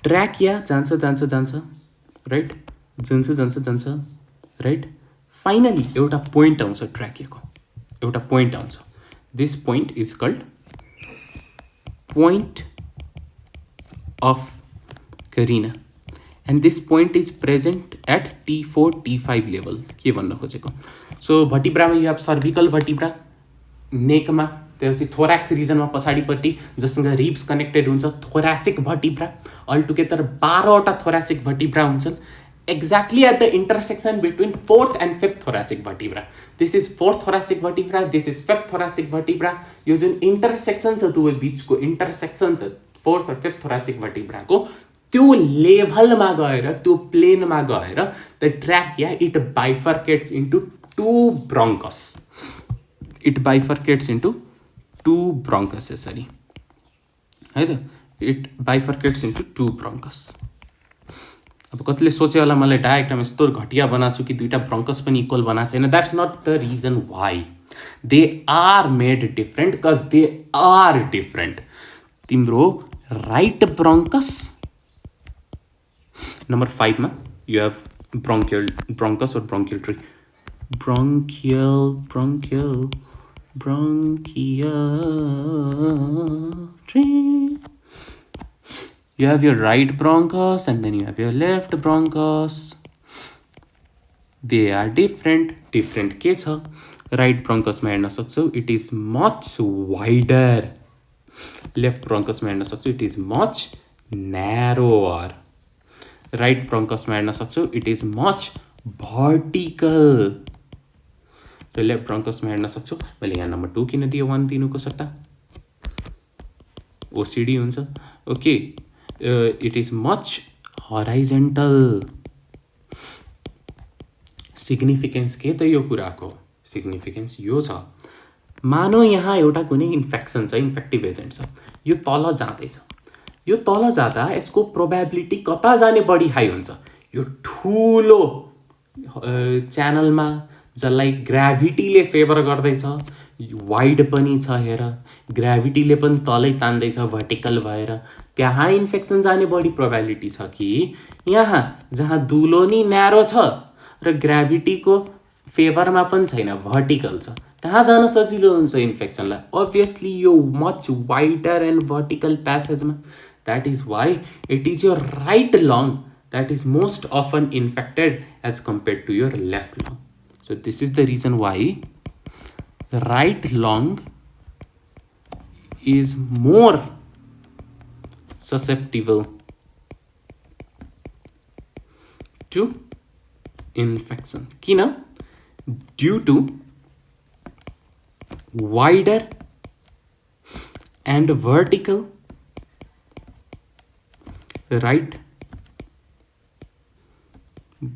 ट्र्याकिया जान्छ जान्छ जान्छ राइट, जान्छ राइट, फाइनली एउटा पोइन्ट आउँछ ट्र्याकियाको, एउटा पोइन्ट आउँछ. This point is called point of carina and this point is present at T4 T5 level. के भन्न खोजेको, सो भटिब्रामा यु हेभ सर्भिकल भटिब्रा, नेकमा त्यसपछि थोराक्स रिजनमा पछाडिपट्टि जससँग रिब्स कनेक्टेड हुन्छ थोरासिक भटिब्रा. अल टुगेदर 12वटा थोरासिक भटिब्रा हुन्छन् exactly at the intersection between 4th and 5th thoracic vertebra. This is 4th thoracic vertebra, this is 5th thoracic vertebra. यो जुन इन्टरसेक्सन छ दुवै बिचको इन्टरसेक्सन छ 4th or 5th thoracic vertebra को, त्यो लेभलमा गएर त्यो प्लेनमा गएर the trachea it bifurcates into two bronchus. It bifurcates into two bronchus यसरी है त. It bifurcates into two bronchus. अब कतिले सोचे होला मलाई डायग्राम यस्तो घटिया बनाएको कि दुईवटा ब्रोङ्कस पनि इक्वल बनाएको छैन. That's not the reason why. They are made different because they are different. तिम्रो राइट ब्रोङ्कस नंबर 5 में you have bronchus or bronchial tree. Bronchial tree. You have your right bronchus and then you have your left bronchus. They are different के छ. Right bronchus में हेर्न सक्छौ, it is much wider. Left bronchus में हेर्न सक्छौ, it is much narrower. Right ब्रोङ्कसमा हेर्न सक्छौ, इट इज मच भर्टिकल. र लेफ्ट ब्रोङ्कसमा हेर्न सक्छौ. मैले यहाँ नम्बर 2 किन दियो 1 दिनुको सट्टा, ओसिडी हुन्छ. Okay, it is much horizontal. Significance के त यो कुराको सिग्निफिकेन्स यो छ, मानौ यहाँ एउटा कुनै इन्फेक्सन छ, इन्फेक्टिभ एजेन्ट छ, यो तल जाँदैछ. यो तल जाँदा यसको प्रोबेबिलिटी कता जाने बढी हाई हुन्छ. यो ठुलो च्यानलमा जसलाई ग्राभिटीले फेभर गर्दैछ, वाइड पनि छ, हेर ग्राभिटीले पनि तलै तान्दैछ भर्टिकल भएर, त्यहाँ इन्फेक्सन जाने बढी प्रोबेबिलिटी छ कि यहाँ जहाँ दुलो नि न्यारो छ र ग्राभिटीको फेभरमा पनि छैन, भर्टिकल छ, त्यहाँ जान सजिलो हुन्छ इन्फेक्सनलाई. अभियसली यो मच वाइडर एन्ड भर्टिकल प्यासेजमा. That is why it is your right lung that is most often infected as compared to your left lung. So this is the reason why right lung is more susceptible to infection. Kina? Due to wider and vertical right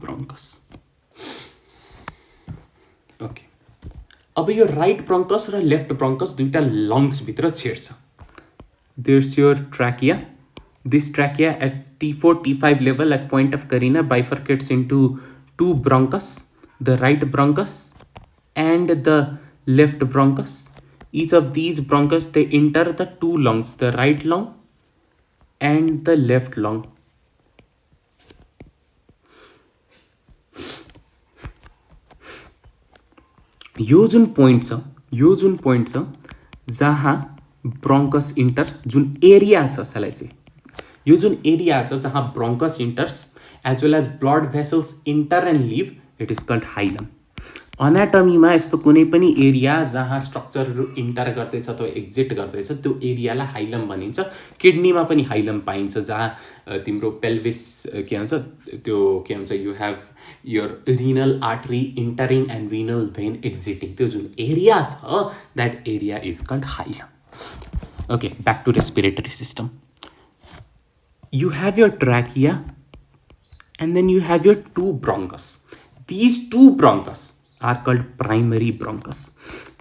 bronchus. Okay, अब यो right bronchus र left bronchus दुईटा lungs भित्र छेड्छ. There's your trachea. This trachea at T4 T5 level at point of carina bifurcates into two bronchus, the right bronchus and the left bronchus. Each of these bronchus they enter the two lungs, the right lung and the left lung. यो जुन point छ जहाँ bronchus enters, जुन area छ यसलाई चाहिँ, यो जुन एरिया छ जहाँ bronchus enters as well as blood vessels enter and leave, it is called hilum. अनाटमीमा यस्तो कुनै पनि एरिया जहाँ स्ट्रक्चरहरू इन्टर गर्दैछ अथवा एक्जिट गर्दैछ त्यो एरियालाई हाइलम भनिन्छ. किडनीमा पनि हाइलम पाइन्छ जहाँ तिम्रो पेल्भिस के भन्छ त्यो के भन्छ, you have your renal artery entering and renal vein exiting, त्यो जुन एरिया छ that area is called hilum. Okay, back to respiratory system. You have your trachea and then you have your two bronchus. These two bronchus are called primary bronchus.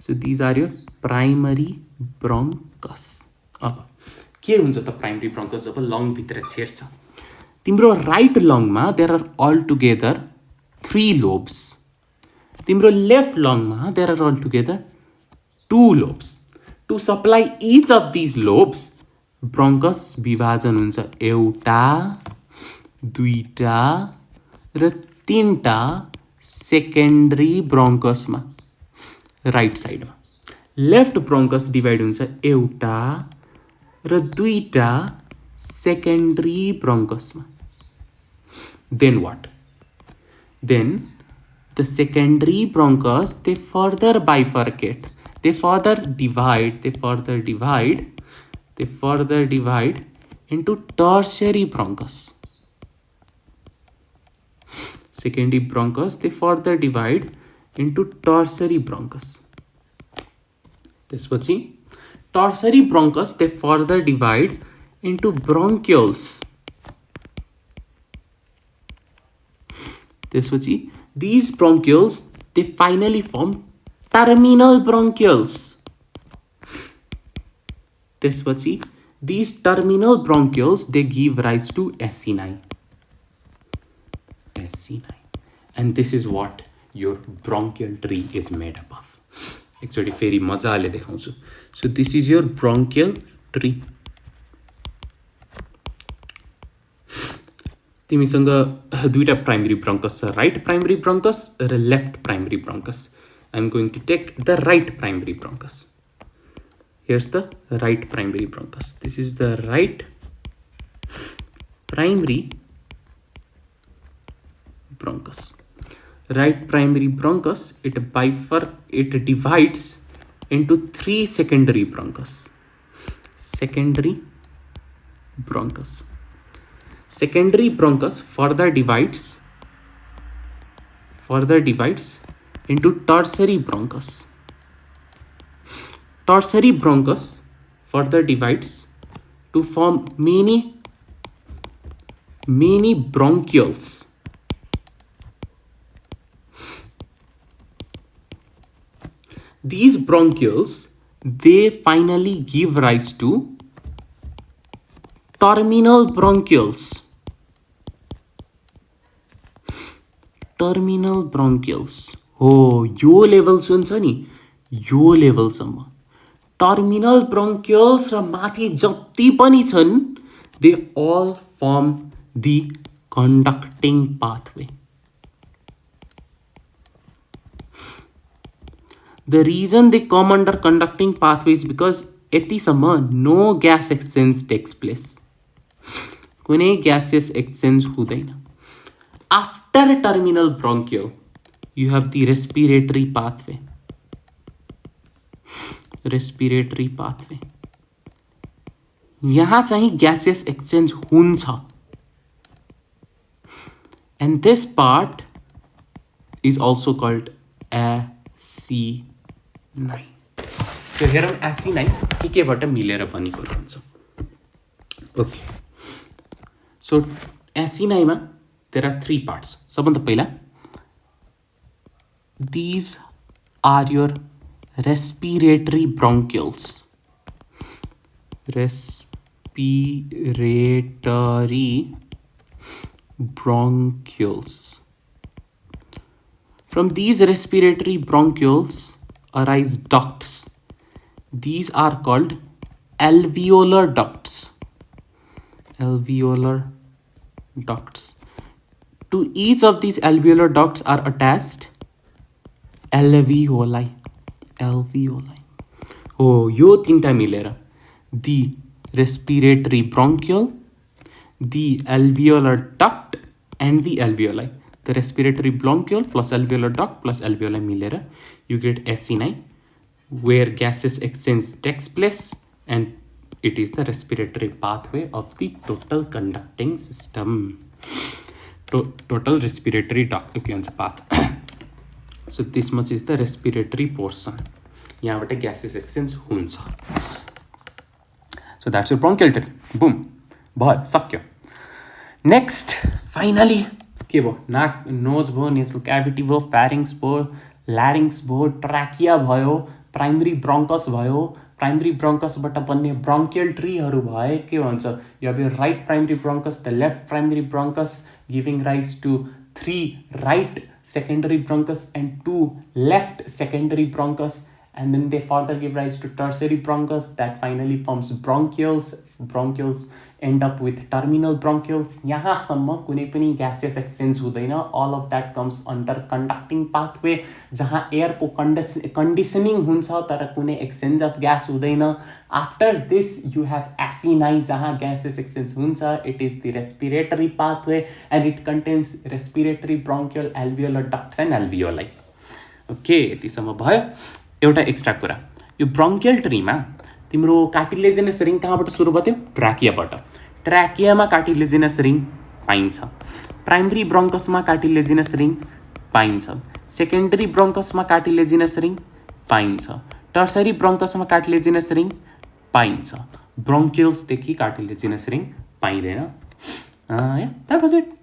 So these are your primary bronchus. अब के हुन्छ त primary bronchus जब long भित्र छेड्छ? तिम्रो right लङमा there are all together 3 lobes. तिम्रो left लङमा there are all together 2 lobes. To supply each of these lobes, bronchus विभाजन हुन्छ एउटा, दुईटा र तीनटा सेकेन्डरी ब्रोङ्कसमा राइट साइडमा। लेफ्ट ब्रोङ्कस डिभाइड हुन्छ एउटा र दुईटा सेकेन्डरी ब्रोङ्कसमा। Then what? Then the secondary bronchus, they further bifurcate, they further divide into tertiary bronchus. Secondary bronchus, they further divide into tertiary bronchus. त्यसपछि tertiary bronchus, they further divide into bronchioles. त्यसपछि these bronchioles, they finally form terminal bronchioles. त्यसपछि these terminal bronchioles, they give rise to acini. And this is what your bronchial tree is made up of. एकचोटि फेरि मजाले देखाउँछु। So this is your bronchial tree. तिमीसँग दुईटा primary bronchus छ, right primary bronchus र left primary bronchus. I am going to take the right primary bronchus. Here's the right primary bronchus. This is the right primary bronchus. Right primary bronchus, it divides into three secondary bronchus. Secondary bronchus. Secondary bronchus further divides into tertiary bronchus. Tertiary bronchus further divides to form many bronchioles. These bronchioles, they finally give rise to terminal bronchioles. Terminal bronchioles हो, यो levels हुन्छ नि, यो लेभलसम्म terminal ब्रोङ्कियल्स र माथि जति पनि छन्, they all form the conducting pathway. The reason they come under conducting pathway is because यतिसम्म no gas exchange takes place, कुनै ग्यासियस एक्सचेन्ज हुँदैन। After terminal bronchial, you have the respiratory pathway. Respiratory pathway. यहाँ चाहिँ gaseous exchange हुन्छ. And this part is also called acini. So here acini केबाट मिलेर बनेको हुन्छ। Okay. So acini मा there are three parts. सबभन्दा पहिला, these are your respiratory bronchioles. Respiratory bronchioles. From these respiratory bronchioles arise ducts. These are called alveolar ducts. Alveolar ducts. To each of these alveolar ducts are attached alveoli. Oh, यो तीनटा मिलेर the respiratory bronchiole, the alveolar duct and the alveoli. The respiratory bronchiole plus alveolar duct plus alveoli milera, you get acini, where gases exchange takes place, and it is the respiratory pathway of the total conducting system. Total respiratory duct path. So this much is the respiratory portion. यहाँबाट gases exchange हुन्छ. So that's your bronchial tree. Boom. भयो, सक्यो. Next, finally, के भयो? नाक, knows भयो, nasal cavity भयो, pharynx भयो, larynx भयो, trachea भयो, प्राइमरी ब्रोङ्कस भयो, प्राइमरी ब्रोङ्कसबाट बन्ने ब्रोङ्कियल ट्रीहरू भए के भन्छ? You have your right primary bronchus, the left primary bronchus, giving rise to 3 right secondary bronchus and 2 left secondary bronchus, and then they further give rise to tertiary bronchus that finally forms bronchioles, bronchioles end up with terminal bronchioles, यहाँसम्म कुनै पनि gases exchange हुँदैन. All of that comes under conducting pathway, जहाँ एयरको conditioning हुन्छ तर कुनै exchange of gas हुँदैन. After this you have acini, जहाँ ग्यासेस एक्सचेन्ज हुन्छ. It is the respiratory pathway and it contains respiratory bronchiole alveolar ducts and alveoli. Okay, यतिसम्म भयो. एउटा एक्स्ट्रा कुरा, यो ब्रोङ्कियल ट्रीमा तिम्रो कार्टिलेजिनस रिङ कहाँबाट सुरु भयो? ट्र्याकियाबाट. ट्र्याकियामा कार्टिलेजिनस रिङ पाइन्छ. प्राइमरी ब्रोङ्कसमा कार्टिलेजिनस रिङ पाइन्छ. सेकेन्डरी ब्रोङ्कसमा कार्टिलेजिनस रिङ पाइन्छ. टर्सरी ब्रोङ्कसमा कार्टिलेजिनस रिङ पाइन्छ. ब्रोङ्कियल्सदेखि कार्टिलेजिनस रिङ पाइँदैन. That was it.